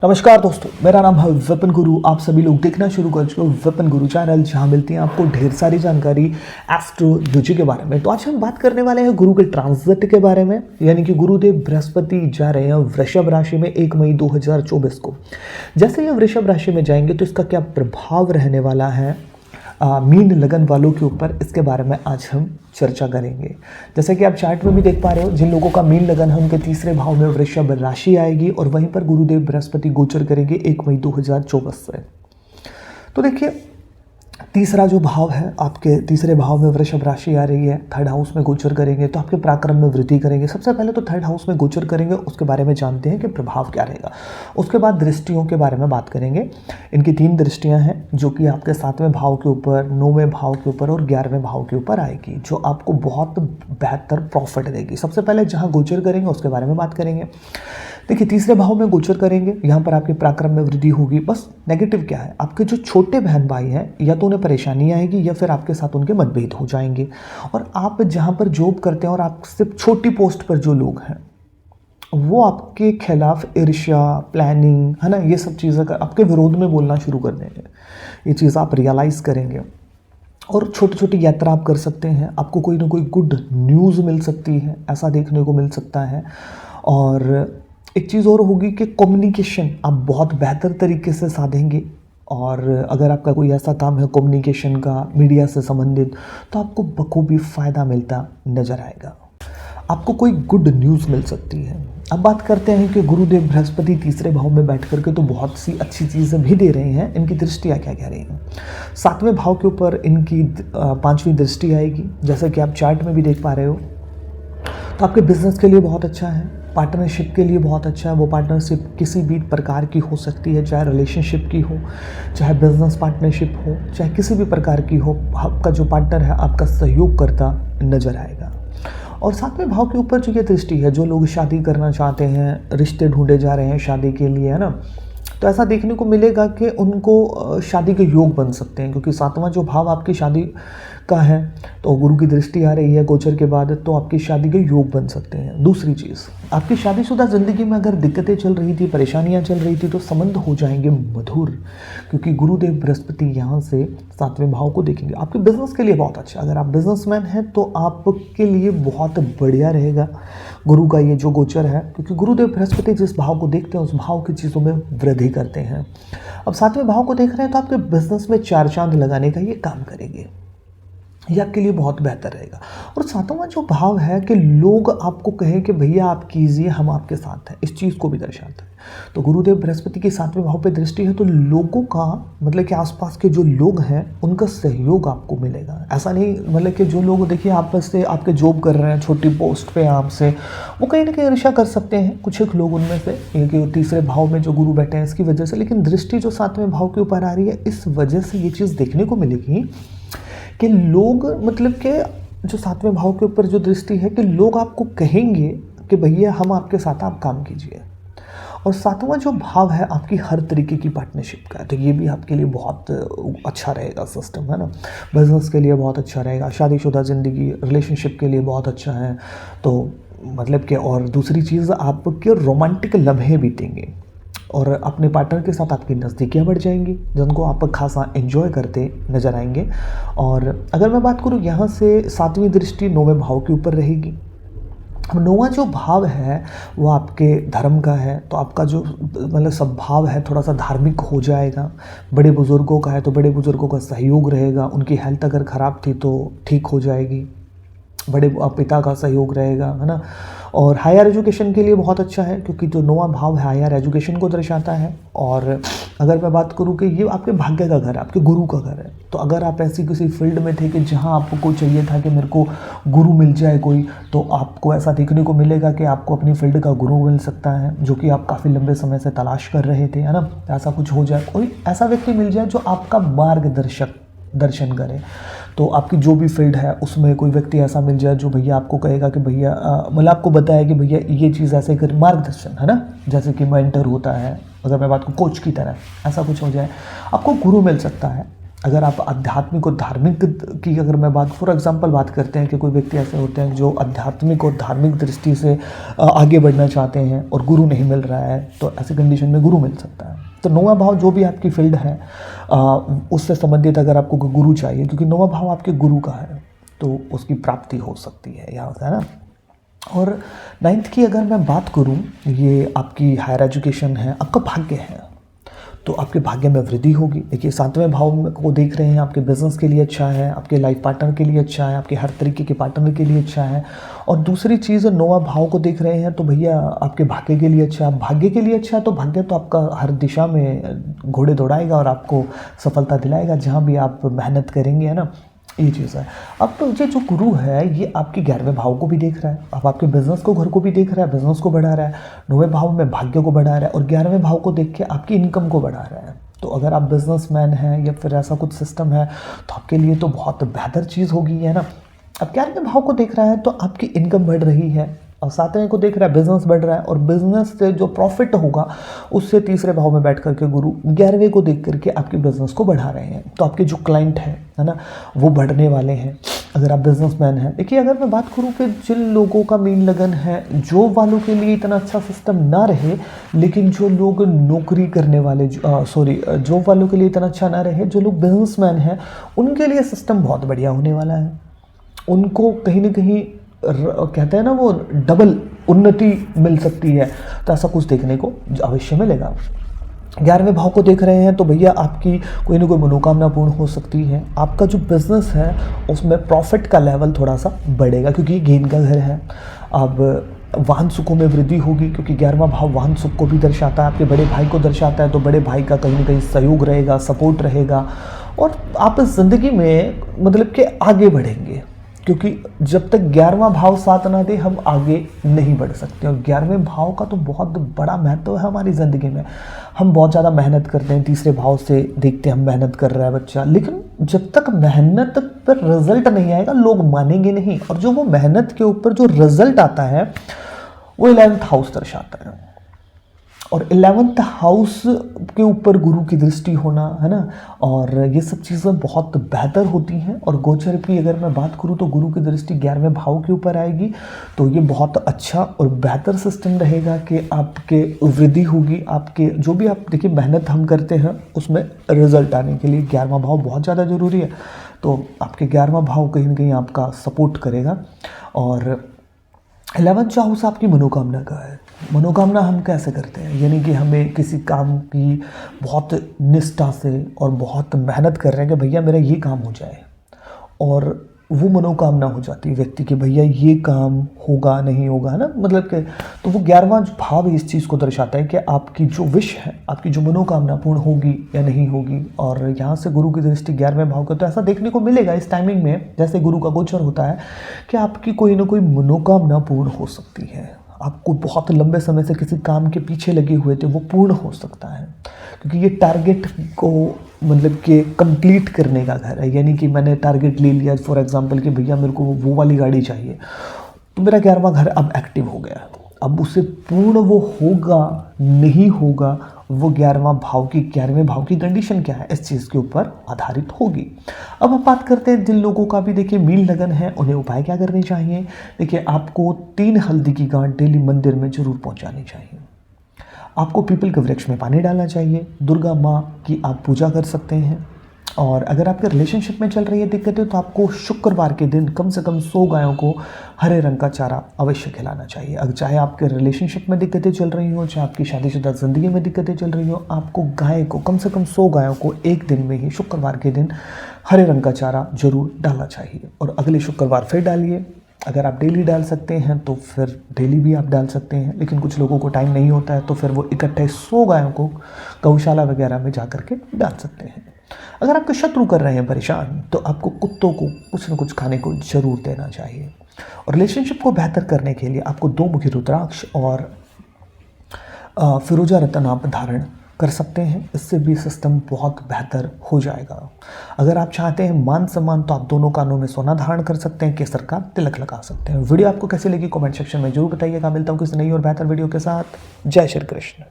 नमस्कार दोस्तों, मेरा नाम है विपिन गुरु। आप सभी लोग देखना शुरू कर चुके हो विपिन गुरु चैनल, जहां मिलती है आपको ढेर सारी जानकारी एस्ट्रोलॉजी के बारे में। तो आज हम बात करने वाले हैं गुरु के ट्रांजिट के बारे में, यानी कि गुरुदेव बृहस्पति जा रहे हैं वृषभ राशि में 1 मई 2024 को। जैसे ये वृषभ राशि में जाएंगे तो इसका क्या प्रभाव रहने वाला है मीन लगन वालों के ऊपर, इसके बारे में आज हम चर्चा करेंगे। जैसे कि आप चार्ट में भी देख पा रहे हो, जिन लोगों का मीन लगन है उनके तीसरे भाव में वृषभ राशि आएगी और वहीं पर गुरुदेव बृहस्पति गोचर करेंगे 1 मई 2024 से। तो देखिए, तीसरा जो भाव है, आपके तीसरे भाव में वृषभ राशि आ रही है, थर्ड हाउस में गोचर करेंगे तो आपके पराक्रम में वृद्धि करेंगे। सबसे पहले तो थर्ड हाउस में गोचर करेंगे, उसके बारे में जानते हैं कि प्रभाव क्या रहेगा। उसके बाद दृष्टियों के बारे में बात करेंगे। इनकी 3 दृष्टियां हैं जो कि आपके 7वें भाव के ऊपर, 9वें भाव के ऊपर और 11वें भाव के ऊपर आएगी, जो आपको बहुत बेहतर प्रॉफिट देगी। सबसे पहले जहाँ गोचर करेंगे उसके बारे में बात करेंगे। देखिए, तीसरे भाव में गोचर करेंगे, यहाँ पर आपके पराक्रम में वृद्धि होगी। बस नेगेटिव क्या है, आपके जो छोटे बहन भाई हैं या तो उन्हें परेशानी आएगी या फिर आपके साथ उनके मतभेद हो जाएंगे। और आप जहाँ पर जॉब करते हैं और आप सिर्फ छोटी पोस्ट पर जो लोग हैं वो आपके खिलाफ ईर्ष्या, प्लानिंग, है ना, ये सब चीज़ें आपके विरोध में बोलना शुरू कर देंगे। ये चीज़ आप रियलाइज़ करेंगे। और छोटी छोटी यात्रा आप कर सकते हैं, आपको कोई ना कोई गुड न्यूज़ मिल सकती है, ऐसा देखने को मिल सकता है। और एक चीज़ और होगी कि कम्युनिकेशन आप बहुत बेहतर तरीके से साधेंगे। और अगर आपका कोई ऐसा काम है कम्युनिकेशन का, मीडिया से संबंधित, तो आपको बखूबी फ़ायदा मिलता नज़र आएगा। आपको कोई गुड न्यूज़ मिल सकती है। अब बात करते हैं कि गुरुदेव बृहस्पति तीसरे भाव में बैठ करके तो बहुत सी अच्छी चीज़ें भी दे रहे हैं। इनकी दृष्टियाँ क्या कह रही हैं? 7वें भाव के ऊपर इनकी 5वीं दृष्टि आएगी, जैसे कि आप चार्ट में भी देख पा रहे हो। तो आपके बिजनेस के लिए बहुत अच्छा है, पार्टनरशिप के लिए बहुत अच्छा है। वो पार्टनरशिप किसी भी प्रकार की हो सकती है, चाहे रिलेशनशिप की हो, चाहे बिजनेस पार्टनरशिप हो, चाहे किसी भी प्रकार की हो। आपका जो पार्टनर है आपका सहयोग करता नजर आएगा। और 7वें भाव के ऊपर जो ये दृष्टि है, जो लोग शादी करना चाहते हैं, रिश्ते ढूंढे जा रहे हैं शादी के लिए, है ना, तो ऐसा देखने को मिलेगा कि उनको शादी के योग बन सकते हैं, क्योंकि 7वां जो भाव आपकी शादी का है, तो गुरु की दृष्टि आ रही है गोचर के बाद, तो आपकी शादी के योग बन सकते हैं। दूसरी चीज़, आपकी शादीशुदा ज़िंदगी में अगर दिक्कतें चल रही थी, परेशानियां चल रही थी, तो संबंध हो जाएंगे मधुर, क्योंकि गुरुदेव बृहस्पति यहाँ से 7वें भाव को देखेंगे। आपके बिजनेस के लिए बहुत अच्छा, अगर आप बिजनेसमैन हैं तो आपके लिए बहुत बढ़िया रहेगा गुरु का ये जो गोचर है, क्योंकि गुरुदेव बृहस्पति जिस भाव को देखते हैं उस भाव की चीज़ों में वृद्धि करते हैं। अब 7वें भाव को देख रहे हैं तो आपके बिजनेस में 4 चांद लगाने का ये काम करेंगे, ये आपके लिए बहुत बेहतर रहेगा। और 7वां जो भाव है कि लोग आपको कहें कि भैया आप कीजिए, हम आपके साथ हैं, इस चीज़ को भी दर्शाता है। तो गुरुदेव बृहस्पति की 7वें भाव पे दृष्टि है, तो लोगों का मतलब कि आसपास के जो लोग हैं उनका सहयोग आपको मिलेगा। ऐसा नहीं मतलब कि जो लोग देखिए आपस से आपके जॉब कर रहे हैं छोटी पोस्ट पे आपसे, वो कहीं ना कहीं ईर्ष्या कर सकते हैं कुछ एक लोग उनमें से, क्योंकि तीसरे भाव में जो गुरु बैठे हैं इसकी वजह से। लेकिन दृष्टि जो 7वें भाव के ऊपर आ रही है, इस वजह से ये चीज़ देखने को मिलेगी कि लोग मतलब कि जो 7वें भाव के ऊपर जो दृष्टि है कि लोग आपको कहेंगे कि भैया हम आपके साथ, आप काम कीजिए। और 7वां जो भाव है आपकी हर तरीके की पार्टनरशिप का है, तो ये भी आपके लिए बहुत अच्छा रहेगा सिस्टम, है ना। बिजनेस के लिए बहुत अच्छा रहेगा, शादीशुदा ज़िंदगी, रिलेशनशिप के लिए बहुत अच्छा है। तो मतलब कि और दूसरी चीज़, आपके रोमांटिक लम्हे बीतेंगे और अपने पार्टनर के साथ आपकी नज़दीकियाँ बढ़ जाएंगी, जिनको आप खासा एंजॉय करते नज़र आएंगे। और अगर मैं बात करूँ यहाँ से 7वीं दृष्टि 9वें भाव के ऊपर रहेगी। 9वां जो भाव है वो आपके धर्म का है, तो आपका जो मतलब स्वभाव है थोड़ा सा धार्मिक हो जाएगा। बड़े बुज़ुर्गों का है तो बड़े बुज़ुर्गों का सहयोग रहेगा, उनकी हेल्थ अगर ख़राब थी तो ठीक हो जाएगी, बड़े पिता का सहयोग रहेगा, है ना। और हायर एजुकेशन के लिए बहुत अच्छा है, क्योंकि जो 9वां भाव है हायर एजुकेशन को दर्शाता है। और अगर मैं बात करूँ कि ये आपके भाग्य का घर है, आपके गुरु का घर है, तो अगर आप ऐसी किसी फील्ड में थे कि जहाँ आपको चाहिए था कि मेरे को गुरु मिल जाए कोई, तो आपको ऐसा देखने को मिलेगा कि आपको अपनी फील्ड का गुरु मिल सकता है, जो कि आप काफ़ी लंबे समय से तलाश कर रहे थे, है ना। ऐसा कुछ हो जाए, कोई ऐसा व्यक्ति मिल जाए जो आपका दर्शन करे। तो आपकी जो भी फील्ड है उसमें कोई व्यक्ति ऐसा मिल जाए जो भैया आपको कहेगा कि भैया मतलब आपको बताया कि भैया ये चीज़ ऐसे कर, मार्गदर्शन, है ना, जैसे कि मेंटर होता है, अगर मैं बात करूँ कोच की तरह, ऐसा कुछ हो जाए, आपको गुरु मिल सकता है। अगर आप आध्यात्मिक और धार्मिक की अगर मैं बात फॉर एग्जांपल बात करते हैं कि कोई व्यक्ति ऐसे होते हैं जो आध्यात्मिक और धार्मिक दृष्टि से आगे बढ़ना चाहते हैं और गुरु नहीं मिल रहा है, तो ऐसी कंडीशन में गुरु मिल सकता है। तो नौवां भाव जो भी आपकी फील्ड है उससे संबंधित अगर आपको कोई गुरु चाहिए, क्योंकि नौवां भाव आपके गुरु का है, तो उसकी प्राप्ति हो सकती है यहाँ से, है ना। और 9th की अगर मैं बात करूँ, ये आपकी हायर एजुकेशन है, आपका भाग्य है, तो आपके भाग्य में वृद्धि होगी। देखिए 7वें भाव को देख रहे हैं, आपके बिजनेस के लिए अच्छा है, आपके लाइफ पार्टनर के लिए अच्छा है, आपके हर तरीके के पार्टनर के लिए अच्छा है। और दूसरी चीज़ 9वां भाव को देख रहे हैं तो भैया आपके भाग्य के लिए अच्छा है। भाग्य के लिए अच्छा है तो भाग्य तो आपका हर दिशा में घोड़े दौड़ाएगा और आपको सफलता दिलाएगा जहाँ भी आप मेहनत करेंगे, है ना, ये चीज़ है। अब तो ये जो गुरु है ये आपके 11वें भाव को भी देख रहा है, अब आपके बिजनेस को घर को भी देख रहा है, बिजनेस को बढ़ा रहा है, 9वें भाव में भाग्य को बढ़ा रहा है और 11वें भाव को देख के आपकी इनकम को बढ़ा रहा है। तो अगर आप बिजनेसमैन हैं या फिर ऐसा कुछ सिस्टम है तो आपके लिए तो बहुत बेहतर चीज़ होगी, है ना। अब 11वें भाव को देख रहा है तो आपकी इनकम बढ़ रही है और 7वें को देख रहा है बिजनेस बढ़ रहा है और बिजनेस से जो प्रॉफिट होगा उससे तीसरे भाव में बैठ करके गुरु 11वें को देख करके आपके बिजनेस को बढ़ा रहे हैं। तो आपके जो क्लाइंट है ना, वो बढ़ने वाले हैं अगर आप बिजनेसमैन हैं। देखिए अगर मैं बात करूँ कि जिन लोगों का मेन लगन है, जॉब वालों के लिए इतना अच्छा सिस्टम ना रहे, लेकिन जो लोग नौकरी करने वाले जॉब वालों के लिए इतना अच्छा ना रहे, जो लोग बिजनेसमैन हैं उनके लिए सिस्टम बहुत बढ़िया होने वाला है। उनको कहीं ना कहीं कहते हैं ना वो डबल उन्नति मिल सकती है, तो ऐसा कुछ देखने को अवश्य मिलेगा। 11वें भाव को देख रहे हैं तो भैया आपकी कोई ना कोई मनोकामना पूर्ण हो सकती है। आपका जो बिजनेस है उसमें प्रॉफिट का लेवल थोड़ा सा बढ़ेगा क्योंकि ये गेन का घर है। अब वाहन सुखों में वृद्धि होगी क्योंकि 11वां भाव वाहन सुख को भी दर्शाता है, आपके बड़े भाई को दर्शाता है, तो बड़े भाई का कहीं ना कहीं सहयोग रहेगा, सपोर्ट रहेगा और आप इस ज़िंदगी में मतलब कि आगे बढ़ेंगे, क्योंकि जब तक 11वां भाव साथ ना दे हम आगे नहीं बढ़ सकते। और 11वें भाव का तो बहुत बड़ा महत्व है हमारी ज़िंदगी में। हम बहुत ज़्यादा मेहनत करते हैं, तीसरे भाव से देखते हैं हम मेहनत कर रहा है बच्चा, लेकिन जब तक मेहनत पर रिजल्ट नहीं आएगा लोग मानेंगे नहीं। और जो वो मेहनत के ऊपर जो रिजल्ट आता है वो 11th हाउस दर्शाता है और 11th हाउस के ऊपर गुरु की दृष्टि होना, है ना, और ये सब चीज़ें बहुत बेहतर होती हैं। और गोचर की अगर मैं बात करूँ तो गुरु की दृष्टि 11वें भाव के ऊपर आएगी, तो ये बहुत अच्छा और बेहतर सिस्टम रहेगा कि आपके वृद्धि होगी। आपके जो भी आप देखिए मेहनत हम करते हैं उसमें रिजल्ट आने के लिए 11वां भाव बहुत ज़्यादा ज़रूरी है, तो आपके 11वां भाव कहीं ना कहीं आपका सपोर्ट करेगा। और 11th हाउस आपकी मनोकामना का है। मनोकामना हम कैसे करते हैं, यानी कि हमें किसी काम की बहुत निष्ठा से और बहुत मेहनत कर रहे हैं कि भैया मेरा ये काम हो जाए, और वो मनोकामना हो जाती है व्यक्ति की भैया ये काम होगा नहीं होगा, है ना, मतलब कि तो वो 11वां भाव इस चीज़ को दर्शाता है कि आपकी जो विश है, आपकी जो मनोकामना पूर्ण होगी या नहीं होगी। और यहाँ से गुरु की दृष्टि 11वें भाव का, तो ऐसा देखने को मिलेगा इस टाइमिंग में जैसे गुरु का गोचर होता है कि आपकी कोई ना कोई मनोकामना पूर्ण हो सकती है। आपको बहुत लंबे समय से किसी काम के पीछे लगे हुए थे वो पूर्ण हो सकता है, क्योंकि ये टारगेट को मतलब कि कंप्लीट करने का घर है। यानी कि मैंने टारगेट ले लिया फॉर एग्जांपल कि भैया मेरे को वो वाली गाड़ी चाहिए, तो मेरा 11वां घर अब एक्टिव हो गया। अब उससे पूर्ण वो होगा नहीं होगा, वो 11वां भाव की 11वें भाव की कंडीशन क्या है इस चीज़ के ऊपर आधारित होगी। अब हम बात करते हैं जिन लोगों का भी देखिए मील लगन है उन्हें उपाय क्या करने चाहिए। देखिए आपको 3 हल्दी की गांठ डेली मंदिर में जरूर पहुंचानी चाहिए। आपको पीपल के वृक्ष में पानी डालना चाहिए। दुर्गा माँ की आप पूजा कर सकते हैं। और अगर आपके रिलेशनशिप में चल रही है दिक्कतें तो आपको शुक्रवार के दिन कम से कम 100 गायों को हरे रंग का चारा अवश्य खिलाना चाहिए। अगर चाहे आपके रिलेशनशिप में दिक्कतें चल रही हो, चाहे आपकी शादीशुदा ज़िंदगी में दिक्कतें चल रही हो, आपको गाय को कम से कम 100 गायों को एक दिन में ही शुक्रवार के दिन हरे रंग का चारा जरूर डालना चाहिए। और अगले शुक्रवार फिर डालिए। अगर आप डेली डाल सकते हैं तो फिर डेली भी आप डाल सकते हैं, लेकिन कुछ लोगों को टाइम नहीं होता है तो फिर वो इकट्ठे 100 गायों को गौशाला वगैरह में जा कर के डाल सकते हैं। अगर आपके शत्रु कर रहे हैं परेशान तो आपको कुत्तों को कुछ न कुछ खाने को जरूर देना चाहिए। और रिलेशनशिप को बेहतर करने के लिए आपको 2 मुखी रुद्राक्ष और फिरोजा रत्न आप धारण कर सकते हैं। इससे भी सिस्टम बहुत बेहतर हो जाएगा। अगर आप चाहते हैं मान सम्मान तो आप दोनों कानों में सोना धारण कर सकते हैं, केसर का तिलक लगा सकते हैं। वीडियो आपको कैसे लगी कमेंट सेक्शन में जरूर बताइएगा। मिलता हूँ किसी नई और बेहतर वीडियो के साथ। जय श्री कृष्ण।